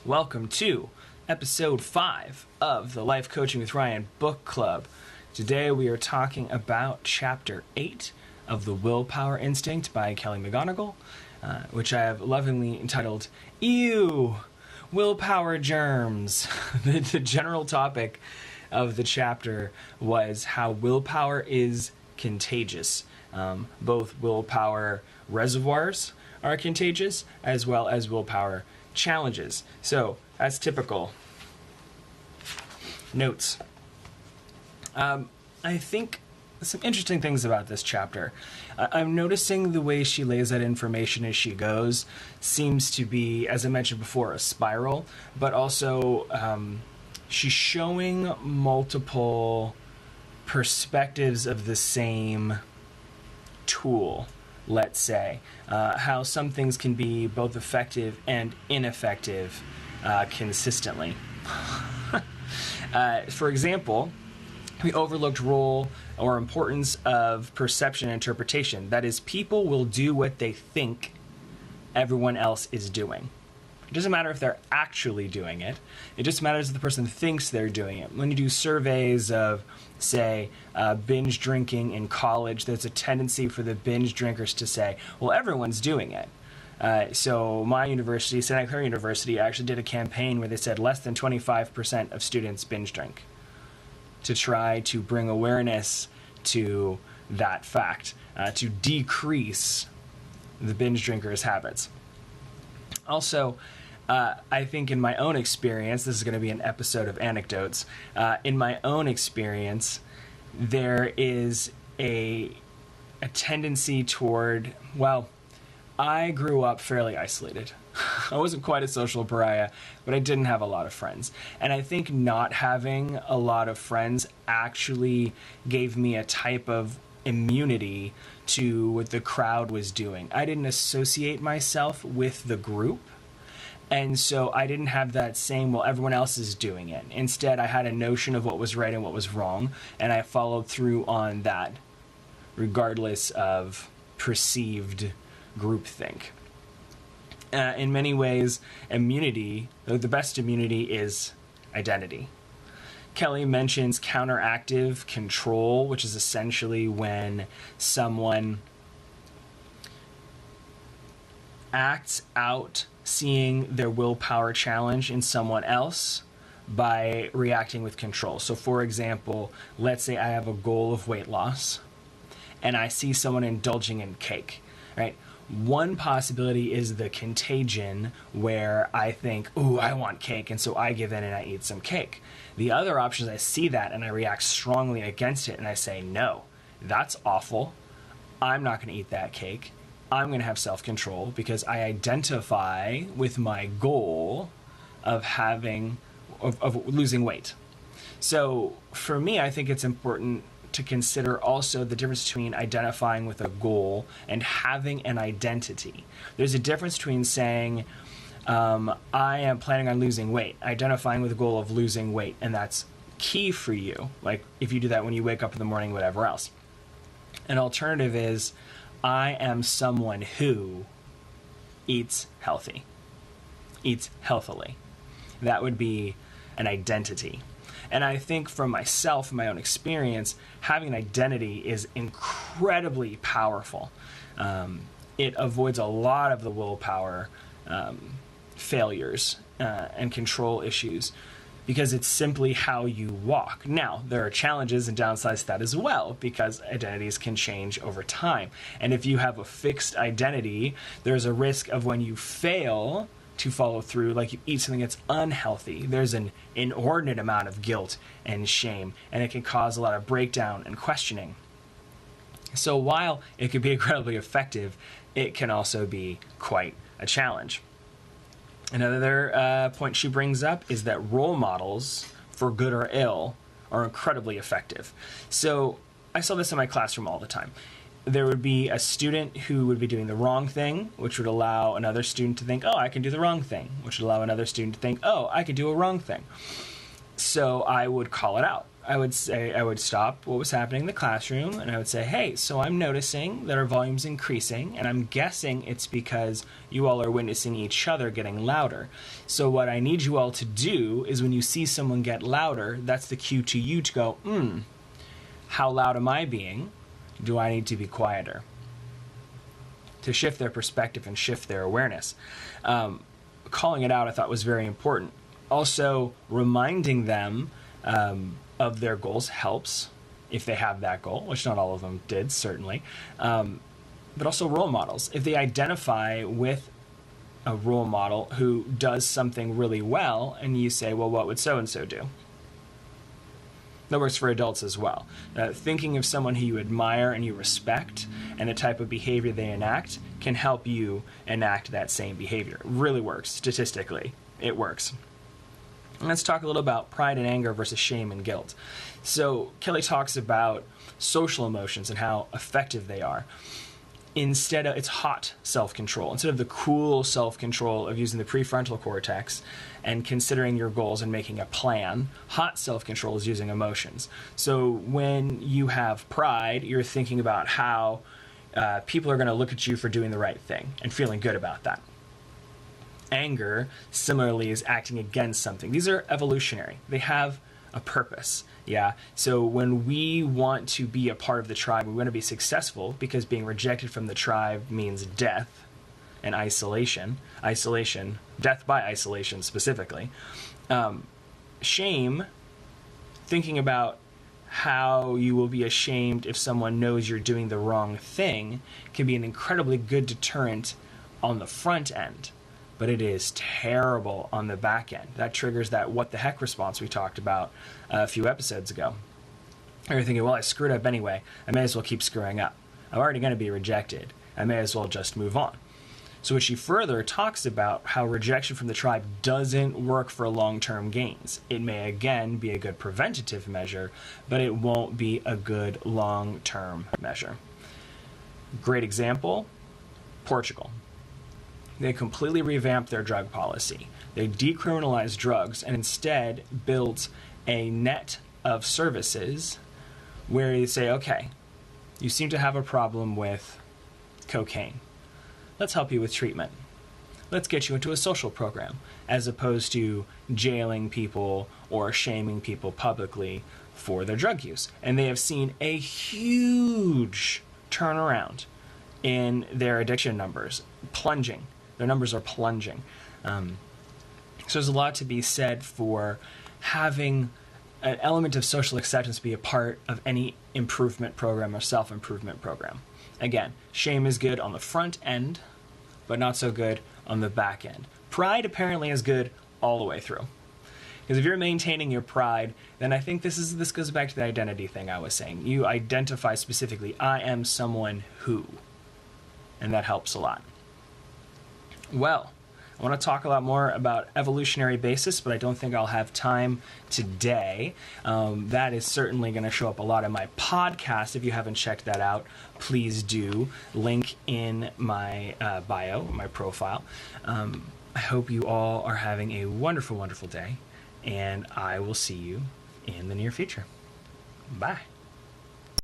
Welcome to episode 5 of the Life Coaching with Ryan book club. Today we are talking about chapter 8 of the Willpower Instinct by Kelly McGonigal, which I have lovingly entitled, Ewww! Willpower Germs. The general topic of the chapter was how willpower is contagious. Both willpower reservoirs are contagious, as well as willpower challenges. So, as typical, notes. I think some interesting things about this chapter. I'm noticing the way she lays that information as she goes seems to be, as I mentioned before, a spiral, but also she's showing multiple perspectives of the same tool, let's say. How some things can be both effective and ineffective consistently. For example, the overlooked role or importance of perception and interpretation. That is, people will do what they think everyone else is doing. It doesn't matter if they're actually doing it. It just matters if the person thinks they're doing it. When you do surveys of, say, binge drinking in college, there's a tendency for the binge drinkers to say, well, everyone's doing it. So my university, Santa Clara University, actually did a campaign where they said less than 25% of students binge drink to try to bring awareness to that fact, to decrease the binge drinkers' habits. Also, I think in my own experience, this is going to be an episode of anecdotes, in my own experience, there is a tendency toward, well, I grew up fairly isolated. I wasn't quite a social pariah, but I didn't have a lot of friends. And I think not having a lot of friends actually gave me a type of immunity to what the crowd was doing. I didn't associate myself with the group. And so I didn't have that same, well, everyone else is doing it. Instead, I had a notion of what was right and what was wrong, and I followed through on that, regardless of perceived groupthink. In many ways, immunity, the best immunity is identity. Kelly mentions counteractive control, which is essentially when someone acts out seeing their willpower challenge in someone else by reacting with control. So for example, let's say I have a goal of weight loss and I see someone indulging in cake, right? One possibility is the contagion, where I think, ooh, I want cake, and so I give in and I eat some cake. The other option is I see that and I react strongly against it and I say, no, that's awful. I'm not going to eat that cake. I'm going to have self-control because I identify with my goal of losing weight. So for me, I think it's important to consider also the difference between identifying with a goal and having an identity. There's a difference between saying, I am planning on losing weight, identifying with the goal of losing weight, and that's key for you. Like if you do that when you wake up in the morning, whatever else. An alternative is, I am someone who eats healthily. That would be an identity. And I think for myself, my own experience, having an identity is incredibly powerful. It avoids a lot of the willpower failures and control issues because it's simply how you walk. Now, there are challenges and downsides to that as well, because identities can change over time. And if you have a fixed identity, there's a risk of when you fail to follow through, like you eat something that's unhealthy, there's an inordinate amount of guilt and shame, and it can cause a lot of breakdown and questioning. So while it could be incredibly effective, it can also be quite a challenge. Another point she brings up is that role models, for good or ill, are incredibly effective. So I saw this in my classroom all the time. There would be a student who would be doing the wrong thing, which would allow another student to think, oh, I can do the wrong thing, which would allow another student to think, oh, I can do a wrong thing. So I would call it out. I would stop what was happening in the classroom, and I would say, hey, so I'm noticing that our volume's increasing, and I'm guessing it's because you all are witnessing each other getting louder. So what I need you all to do is when you see someone get louder, that's the cue to you to go, how loud am I being? Do I need to be quieter? To shift their perspective and shift their awareness. Calling it out, I thought, was very important. Also, reminding them of their goals helps, if they have that goal, which not all of them did, certainly. But also role models. If they identify with a role model who does something really well, and you say, well, what would so-and-so do? That works for adults as well. Thinking of someone who you admire and you respect and the type of behavior they enact can help you enact that same behavior. It really works. Statistically, it works. And let's talk a little about pride and anger versus shame and guilt. So Kelly talks about social emotions and how effective they are. It's hot self-control. Instead of the cool self-control of using the prefrontal cortex and considering your goals and making a plan, hot self-control is using emotions. So when you have pride, you're thinking about how people are going to look at you for doing the right thing and feeling good about that. Anger, similarly, is acting against something. These are evolutionary. They have a purpose. Yeah. So when we want to be a part of the tribe, we want to be successful because being rejected from the tribe means death and isolation. Death by isolation specifically. Shame, thinking about how you will be ashamed if someone knows you're doing the wrong thing, can be an incredibly good deterrent on the front end. But it is terrible on the back end. That triggers that what the heck response we talked about a few episodes ago. And you're thinking, well, I screwed up anyway. I may as well keep screwing up. I'm already going to be rejected. I may as well just move on. So she further talks about how rejection from the tribe doesn't work for long-term gains. It may, again, be a good preventative measure, but it won't be a good long-term measure. Great example, Portugal. They completely revamped their drug policy. They decriminalized drugs and instead built a net of services where you say, okay, you seem to have a problem with cocaine. Let's help you with treatment. Let's get you into a social program, as opposed to jailing people or shaming people publicly for their drug use. And they have seen a huge turnaround in their addiction numbers, plunging. Their numbers are plunging. So there's a lot to be said for having an element of social acceptance be a part of any improvement program or self-improvement program. Again, shame is good on the front end, but not so good on the back end. Pride apparently is good all the way through. Because if you're maintaining your pride, then I think this goes back to the identity thing I was saying. You identify specifically, I am someone who, and that helps a lot. Well, I want to talk a lot more about evolutionary basis, but I don't think I'll have time today. That is certainly going to show up a lot in my podcast. If you haven't checked that out, please do. Link in my bio, my profile. I hope you all are having a wonderful, wonderful day, and I will see you in the near future. Bye.